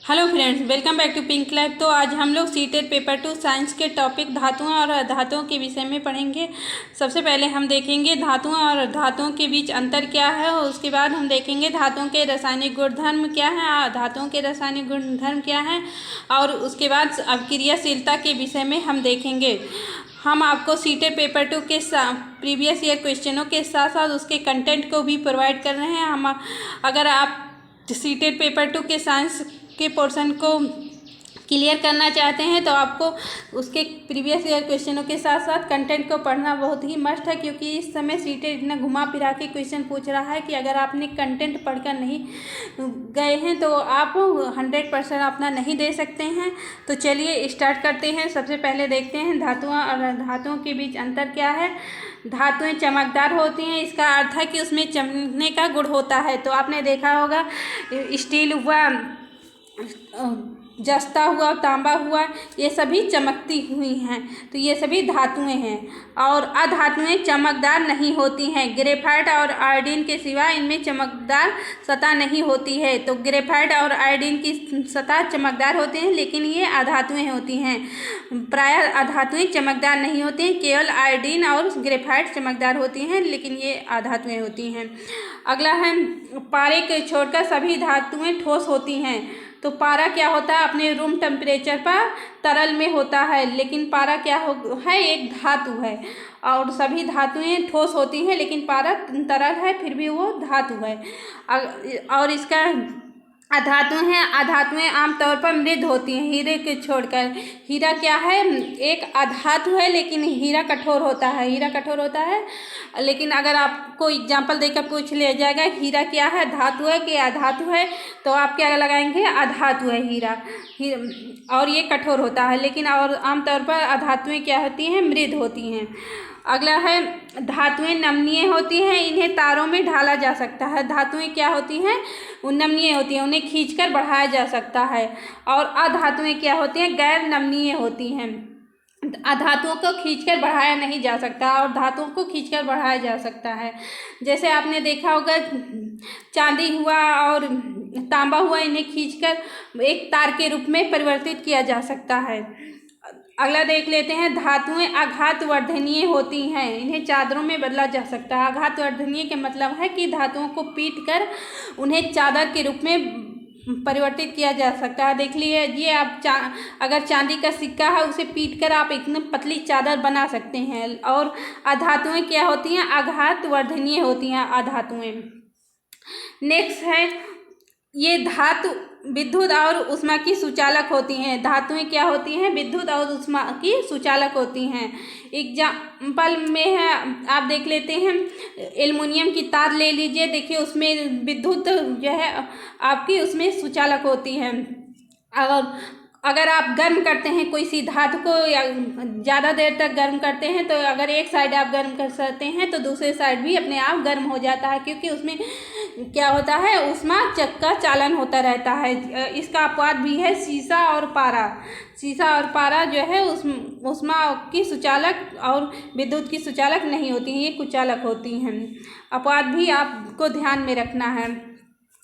Hello friends, welcome back to Pink Lab. तो आज हम लोग सीटेड पेपर 2 साइंस के टॉपिक धातुओं और अधातुओं के विषय में पढ़ेंगे। सबसे पहले हम देखेंगे धातुओं और धातुओं के बीच अंतर क्या है, और उसके बाद हम देखेंगे धातुओं के रासायनिक गुणधर्म क्या है, धातुओं के रासायनिक गुणधर्म क्या हैं, और उसके बाद अभिक्रियाशीलता के विषय में हम देखेंगे। हम आपको सीटेड पेपर 2 के प्रीवियस ईयर क्वेश्चनों के साथ साथ उसके कंटेंट को भी प्रोवाइड कर रहे हैं। हम अगर आप सीटेड पेपर 2 के साइंस के पोर्शन को क्लियर करना चाहते हैं तो आपको उसके प्रीवियस ईयर क्वेश्चनों के साथ साथ कंटेंट को पढ़ना बहुत ही मस्ट है, क्योंकि इस समय सीटेड इतना घुमा फिरा के क्वेश्चन पूछ रहा है कि अगर आपने कंटेंट पढ़कर नहीं गए हैं तो आप 100% अपना नहीं दे सकते हैं। तो चलिए स्टार्ट करते हैं। सबसे पहले देखते हैं धातुओं और धातुओं के बीच अंतर क्या है। धातुएं चमकदार होती हैं, इसका अर्थ है कि उसमें चमकने का गुण होता है। तो आपने देखा होगा स्टील हुआ, जस्ता हुआ, तांबा हुआ, ये सभी चमकती हुई हैं, तो ये सभी धातुएं हैं। और अधातुएं चमकदार नहीं होती हैं। ग्रेफाइट और आयोडीन के सिवा इनमें चमकदार सतह नहीं होती है। तो ग्रेफाइट और आयोडीन की सतह चमकदार होते हैं, लेकिन ये अधातुएं होती हैं। प्रायः अधातुएं चमकदार नहीं होती हैं, केवल आयोडीन और ग्रेफाइट चमकदार होती हैं, लेकिन ये अधातुएं होती हैं। अगला है पारे को छोड़कर सभी धातुएं ठोस होती हैं। तो पारा क्या होता है, अपने रूम टेम्परेचर पर तरल में होता है, लेकिन पारा क्या है, एक धातु है। और सभी धातुएं ठोस होती हैं, लेकिन पारा तरल है, फिर भी वो धातु है। और इसका अधातु हैं। अधातुएं आमतौर पर मृद होती हैं, हीरे के छोड़कर। हीरा क्या है, एक अधातु है, लेकिन हीरा कठोर होता है। हीरा कठोर होता है, लेकिन अगर आपको एग्जाम्पल देकर पूछ लिया जाएगा हीरा क्या है, धातु है कि अधातु है, तो आप क्या लगाएंगे, अधातु है हीरा। और ये कठोर होता है, लेकिन और आमतौर पर अधातुएं क्या होती हैं, मृद होती हैं। अगला है धातुएं नमनीय होती हैं, इन्हें तारों में ढाला जा सकता है। धातुएं क्या होती हैं, वो नमनीय होती हैं, उन्हें खींचकर बढ़ाया जा सकता है। और अधातुएं क्या होती हैं, गैर नमनीय होती हैं। अधातुओं को खींचकर बढ़ाया नहीं जा सकता और धातुओं को खींचकर बढ़ाया जा सकता है। जैसे आपने देखा होगा चांदी हुआ और तांबा हुआ, इन्हें खींचकर एक तार के रूप में परिवर्तित किया जा सकता है। अगला देख लेते हैं, धातुएं आघात वर्धनीय होती हैं, इन्हें चादरों में बदला जा सकता है। आघात वर्धनीय के मतलब है कि धातुओं को पीट कर उन्हें चादर के रूप में परिवर्तित किया जा सकता है। देख लीजिए, ये आप अगर चांदी का सिक्का है, उसे पीट कर आप इतनी पतली चादर बना सकते हैं। और अधातुएं क्या होती हैं, आघात वर्धनीय होती हैं अधातुएं। नेक्स्ट है, ये धातु विद्युत और ऊष्मा की सुचालक होती हैं। धातुएं क्या होती हैं, विद्युत और ऊष्मा की सुचालक होती हैं। एग्जाम्पल में है, आप देख लेते हैं, एल्युमिनियम की तार ले लीजिए, देखिए उसमें विद्युत जो है आपकी उसमें सुचालक होती है। अगर आप गर्म करते हैं कोई सी धातु को या ज़्यादा देर तक गर्म करते हैं, तो अगर एक साइड आप गर्म कर सकते हैं तो दूसरे साइड भी अपने आप गर्म हो जाता है, क्योंकि उसमें क्या होता है, ऊष्मा का चालन होता रहता है। इसका अपवाद भी है शीशा और पारा। शीशा और पारा जो है ऊष्मा की सुचालक और विद्युत की सुचालक नहीं होती हैं, ये कुचालक होती हैं। अपवाद भी आपको ध्यान में रखना है।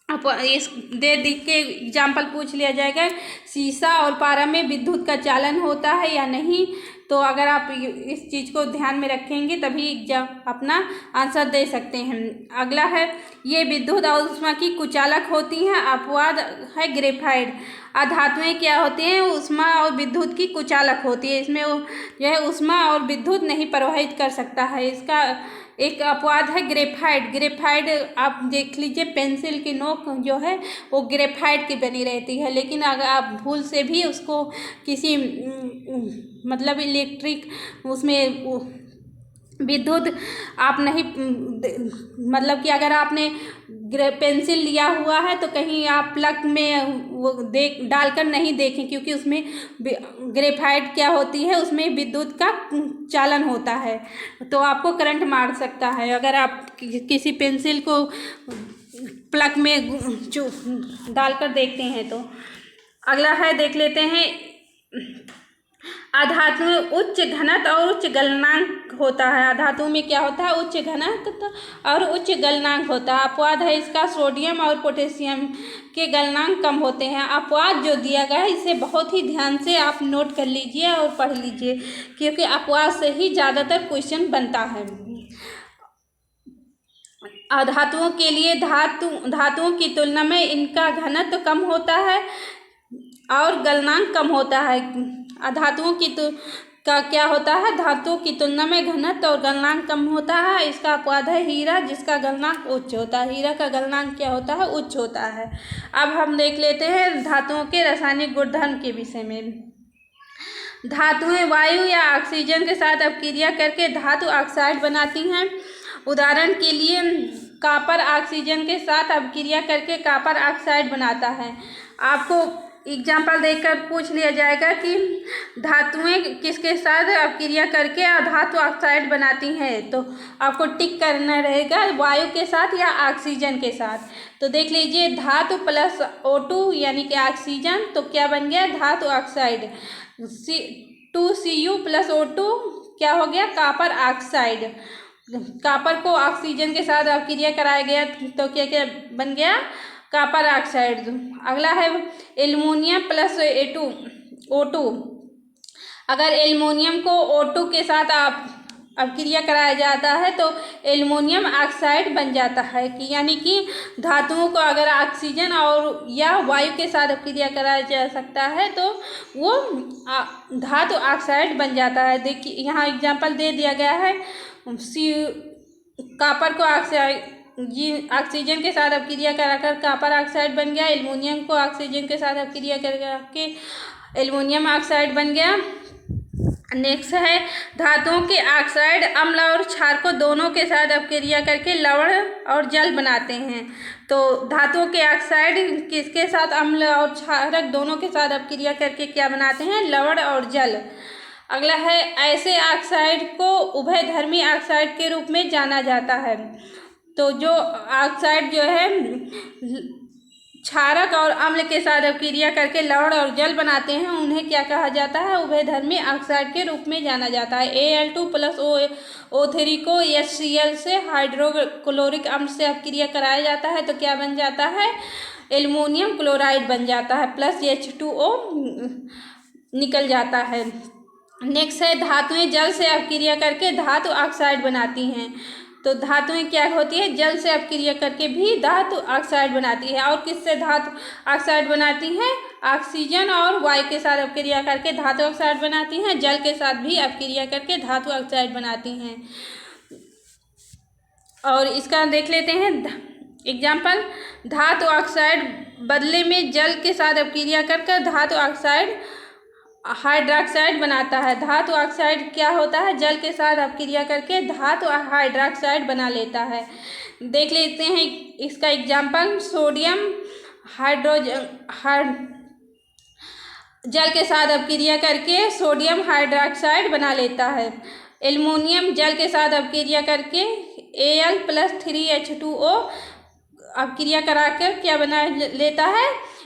अब इस देख के एग्जाम्पल पूछ लिया जाएगा, शीशा और पारा में विद्युत का चालन होता है या नहीं। तो अगर आप इस चीज़ को ध्यान में रखेंगे तभी एग्जाम अपना आंसर दे सकते हैं। अगला है, ये विद्युत और ऊष्मा की कुचालक होती हैं। अपवाद है ग्रेफाइट। अधातुएं क्या होती हैं, ऊष्मा और विद्युत की कुचालक होती है। इसमें जो है ऊष्मा और विद्युत नहीं प्रवाहित कर सकता है। इसका एक अपवाद है ग्रेफाइट। ग्रेफाइट आप देख लीजिए, पेंसिल की नोक जो है वो ग्रेफाइट की बनी रहती है, लेकिन अगर आप भूल से भी उसको किसी मतलब इलेक्ट्रिक उसमें विद्युत आप नहीं, मतलब कि अगर आपने पेंसिल लिया हुआ है तो कहीं आप प्लग में वो डालकर नहीं देखें, क्योंकि उसमें ग्रेफाइट क्या होती है, उसमें विद्युत का चालन होता है, तो आपको करंट मार सकता है अगर आप किसी पेंसिल को प्लग में डालकर देखते हैं तो। अगला है, देख लेते हैं अधातु में उच्च घनत्व और उच्च गलनांक होता है। अधातु में क्या होता है? उच्च घनत्व और उच्च गलनांक होता है। अपवाद है इसका सोडियम और पोटेशियम के गलनांक कम होते हैं। अपवाद जो दिया गया है इसे बहुत ही ध्यान से आप नोट कर लीजिए और पढ़ लीजिए, क्योंकि अपवाद से ही ज़्यादातर क्वेश्चन बनता है। अधातुओं के लिए धातुओं की तुलना में इनका घनत्व कम होता है और गलनांक कम होता है। अधातुओं की का क्या होता है? धातुओं की तुलना में घनत्व और गलनांक कम होता है। इसका अपवाद है हीरा, जिसका गलनांक उच्च होता है। हीरा का गलनांक क्या होता है? उच्च होता है। अब हम देख लेते हैं धातुओं के रासायनिक गुणधर्म के विषय में। धातुएं वायु या ऑक्सीजन के साथ अपक्रिया करके धातु ऑक्साइड बनाती हैं। उदाहरण के लिए कॉपर ऑक्सीजन के साथ अपक्रिया करके कॉपर ऑक्साइड बनाता है। आपको एग्जाम्पल देकर पूछ लिया जाएगा कि धातुएं किसके साथ अपक्रिया करके धातु ऑक्साइड बनाती हैं, तो आपको टिक करना रहेगा वायु के साथ या ऑक्सीजन के साथ। तो देख लीजिए, धातु प्लस O2 यानी कि ऑक्सीजन, तो क्या बन गया? धातु ऑक्साइड। 2Cu प्लस O2 क्या हो गया? Copper oxide. कॉपर को ऑक्सीजन के साथ अपक्रिया कराया गया तो क्या क्या बन गया? Copper oxide. अगला है एल्युमिनियम प्लस O2। अगर एल्युमिनियम को O2 के साथ अपक्रिया कराया जाता है तो एल्युमिनियम ऑक्साइड बन जाता है। कि यानी कि धातुओं को अगर ऑक्सीजन और या वायु के साथ अपक्रिया कराया जा सकता है तो वो धातु ऑक्साइड बन जाता है। देखिए यहाँ एग्जाम्पल दे दिया गया है। कॉपर को ऑक्सीजन के साथ अपक्रिया कराकर कॉपर ऑक्साइड बन गया। एल्युमिनियम को ऑक्सीजन के साथ अपक्रिया करके एल्युमिनियम ऑक्साइड बन गया। नेक्स्ट है धातुओं के ऑक्साइड अम्ल और क्षारकों दोनों के साथ अपक्रिया करके लवण और जल बनाते हैं। तो धातुओं के ऑक्साइड किसके साथ? अम्ल और क्षारक दोनों के साथ अपक्रिया करके क्या बनाते हैं? लवण और जल। अगला है ऐसे ऑक्साइड को उभयधर्मी ऑक्साइड के रूप में जाना जाता है। तो जो ऑक्साइड जो है क्षारक और अम्ल के साथ अपक्रिया करके लवण और जल बनाते हैं, उन्हें क्या कहा जाता है? उभयधर्मी ऑक्साइड के रूप में जाना जाता है। Al2 प्लस O3 को HCl से हाइड्रोक्लोरिक अम्ल से अपक्रिया कराया जाता है तो क्या बन जाता है? एल्युमिनियम क्लोराइड बन जाता है, प्लस H2O निकल जाता है। नेक्स्ट है धातुएं जल से अपक्रिया करके धातु ऑक्साइड बनाती हैं। तो धातुएं क्या होती है? जल से अपक्रिया करके भी धातु ऑक्साइड बनाती है। और किससे धातु ऑक्साइड बनाती हैं? ऑक्सीजन और वायु के साथ अपक्रिया करके धातु ऑक्साइड बनाती हैं। जल के साथ भी अपक्रिया करके धातु ऑक्साइड बनाती हैं। और इसका देख लेते हैं एग्जाम्पल। धातु ऑक्साइड बदले में जल के साथ अपक्रिया करके धातु ऑक्साइड हाइड्रोक्साइड बनाता है। धातु ऑक्साइड क्या होता है? जल के साथ अपक्रिया करके धातु हाइड्रोक्साइड बना लेता है। देख लेते हैं इसका एग्जाम्पल। सोडियम जल के साथ अपक्रिया करके सोडियम हाइड्रोक्साइड बना लेता है। एल्युमिनियम जल के साथ अपक्रिया करके Al प्लस 3H2O अपक्रिया कराकर क्या बना लेता है?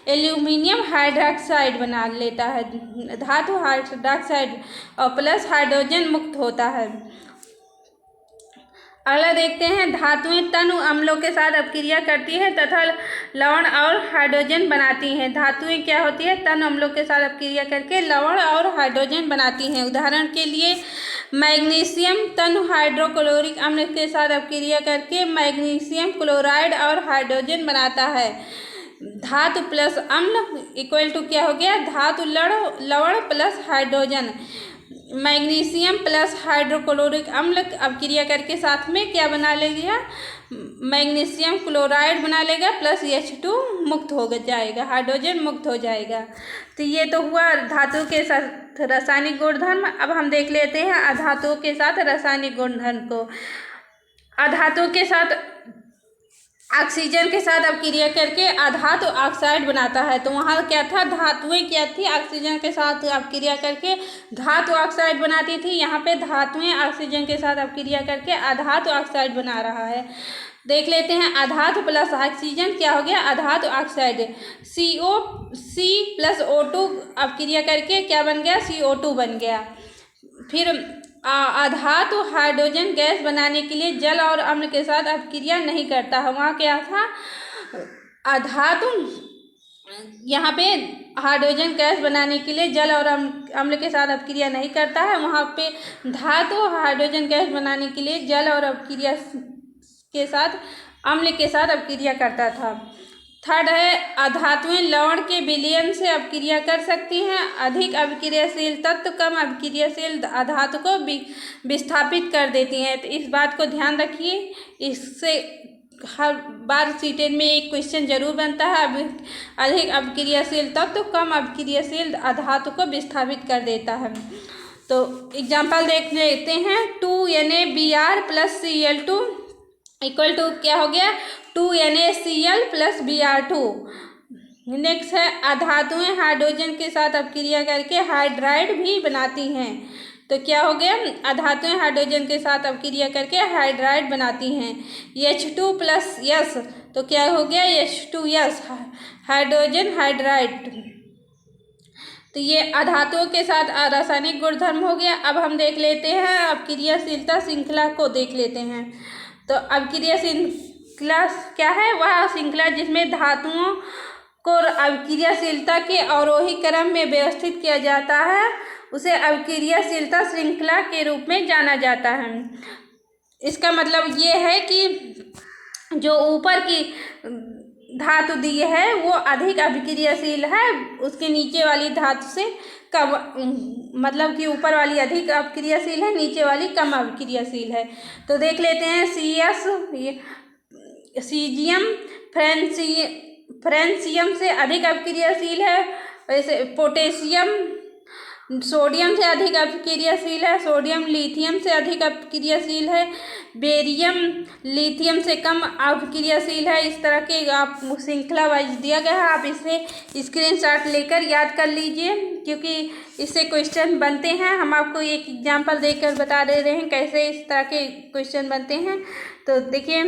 एल्युमिनियम हाइड्रोक्साइड बना लेता है। धातु हाइड्रोक्साइड और प्लस हाइड्रोजन मुक्त होता है। अगला देखते हैं धातुएं तनु अम्लों के साथ अपक्रिया करती हैं तथा लवण और हाइड्रोजन बनाती हैं। धातुएं क्या होती है? तनु अम्लों के साथ अपक्रिया करके लवण और हाइड्रोजन बनाती हैं। उदाहरण के लिए मैग्नीशियम तनु हाइड्रोक्लोरिक अम्ल के साथ अपक्रिया करके मैग्नीशियम क्लोराइड और हाइड्रोजन बनाता है। धातु प्लस अम्ल इक्वल टू क्या हो गया? धातु लवण plus hydrogen. Magnesium plus hydrochloric अम्ल अपक्रिया करके साथ में क्या बना लेगा? मैग्नीशियम क्लोराइड बना लेगा, प्लस H2 मुक्त हो जाएगा, हाइड्रोजन मुक्त हो जाएगा। तो ये तो हुआ धातु के साथ रासायनिक गुणधर्म। अब हम देख लेते हैं अधातुओं के साथ रासायनिक गुणधर्म को। अधातुओं के साथ ऑक्सीजन के साथ अपक्रिया करके अधातु ऑक्साइड बनाता है। तो वहाँ क्या था? धातुएं क्या थी? ऑक्सीजन के साथ अपक्रिया करके धातु ऑक्साइड बनाती थी। यहाँ पे धातुएं ऑक्सीजन के साथ अपक्रिया करके अधातु ऑक्साइड बना रहा है। देख लेते हैं। अधातु प्लस ऑक्सीजन क्या हो गया, अधातु ऑक्साइड। CO प्लस O2 अपक्रिया करके क्या बन गया, CO2 बन गया। फिर अधातु हाइड्रोजन गैस बनाने के लिए जल और अम्ल के साथ अपक्रिया नहीं करता है। वहाँ क्या था, अधातु यहाँ पे हाइड्रोजन गैस बनाने के लिए जल और अम्ल के साथ अपक्रिया नहीं करता है। वहाँ पे धातु हाइड्रोजन गैस बनाने के लिए जल और अपक्रिया के साथ अम्ल के साथ अपक्रिया करता था। थर्ड है, अधातुएं लवण के विलयन से अपक्रिया कर सकती हैं। अधिक अपक्रियाशील तत्व कम अपक्रियाशील अधातु को विस्थापित कर देती हैं। तो इस बात को ध्यान रखिए, इससे हर बार सीटेट में एक क्वेश्चन जरूर बनता है। अधिक अपक्रियाशील तत्व कम अपक्रियाशील अधातु को विस्थापित कर देता है। तो एग्जाम्पल देख लेते हैं। 2NaBr plus Cl2 equal to क्या हो गया, 2NaCl प्लस Br2। नेक्स्ट है, अधातुएं हाइड्रोजन के साथ अपक्रिया करके हाइड्राइड भी बनाती हैं। तो क्या हो गया, अधातुएं हाइड्रोजन के साथ अपक्रिया करके हाइड्राइड बनाती हैं। H2 प्लस S, तो क्या हो गया, H2S हाइड्रोजन हाइड्राइड। तो ये अधातुओं के साथ रासायनिक गुणधर्म हो गया। अब हम देख लेते हैं अपक्रियाशीलता श्रृंखला को देख लेते हैं। तो अपक्रिया श्रृंखला क्या है, वह श्रृंखला जिसमें धातुओं को अपक्रियाशीलता के अवरोही क्रम में व्यवस्थित किया जाता है, उसे अपक्रियाशीलता श्रृंखला के रूप में जाना जाता है। इसका मतलब ये है कि जो ऊपर की धातु दी है वो अधिक अपक्रियाशील है, उसके नीचे वाली धातु से कम, मतलब कि ऊपर वाली अधिक अपक्रियाशील है, नीचे वाली कम अपक्रियाशील है। तो देख लेते हैं। CS सीजियम फ्रेंसियम से अधिक अपक्रियाशील है। वैसे पोटेशियम सोडियम से अधिक अपक्रियाशील है। सोडियम लिथियम से अधिक अपक्रियाशील है। बेरियम लिथियम से कम अपक्रियाशील है। इस तरह के आप श्रृंखला वाइज दिया गया है, आप इसे स्क्रीनशॉट लेकर याद कर लीजिए, क्योंकि इससे क्वेश्चन बनते हैं। हम आपको एक एग्जांपल देकर बता दे रहे हैं कैसे इस तरह के क्वेश्चन बनते हैं। तो देखिए,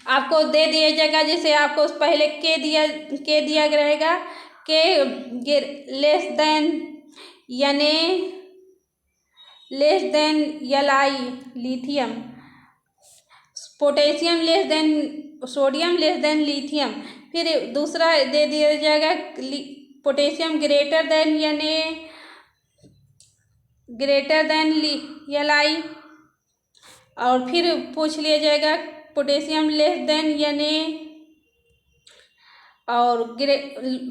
आपको दे दिया जाएगा, जैसे आपको पहले के दिया रहेगा, के less than Li lithium, potassium less than sodium less than lithium. फिर दूसरा दे दिया जाएगा पोटेशियम ग्रेटर देन Li, और फिर पूछ लिया जाएगा पोटेशियम लेस देन और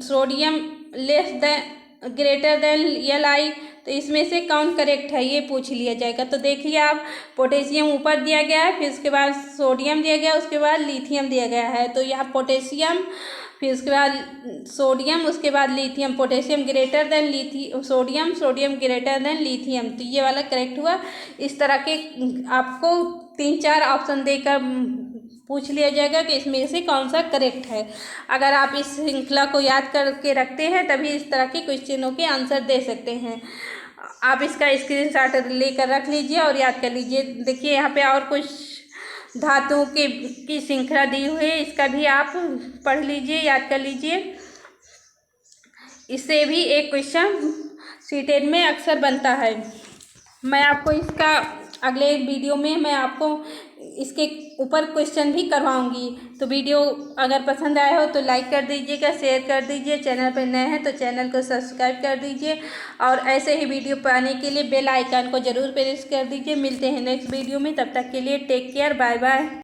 sodium less than greater than Li। तो इसमें से कौन करेक्ट है ये पूछ लिया जाएगा। तो देखिए आप, पोटेशियम ऊपर दिया गया है, फिर उसके बाद सोडियम दिया गया, उसके बाद लिथियम दिया गया है। तो यहाँ पोटेशियम, फिर उसके बाद सोडियम, उसके बाद lithium. Potassium greater than sodium, sodium greater than lithium. तो ये वाला करेक्ट हुआ। इस तरह के आपको 3-4 ऑप्शन देकर पूछ लिया जाएगा कि इसमें से कौन सा करेक्ट है। अगर आप इस श्रृंखला को याद करके रखते हैं तभी इस तरह के क्वेश्चनों के आंसर दे सकते हैं। आप इसका स्क्रीनशॉट लेकर रख लीजिए और याद कर लीजिए। देखिए यहाँ पे और कुछ धातुओं की श्रृंखला दी हुई है, इसका भी आप पढ़ लीजिए, याद कर लीजिए। इससे भी एक क्वेश्चन सीटेट में अक्सर बनता है। मैं आपको इसका अगले वीडियो में मैं आपको इसके ऊपर क्वेश्चन भी करवाऊंगी। तो वीडियो अगर पसंद आया हो तो लाइक कर दीजिएगा, शेयर कर दीजिए। चैनल पर नए हैं तो चैनल को सब्सक्राइब कर दीजिए, और ऐसे ही वीडियो पाने के लिए बेल आइकन को ज़रूर प्रेस कर दीजिए। मिलते हैं नेक्स्ट वीडियो में, तब तक के लिए टेक केयर, बाय बाय।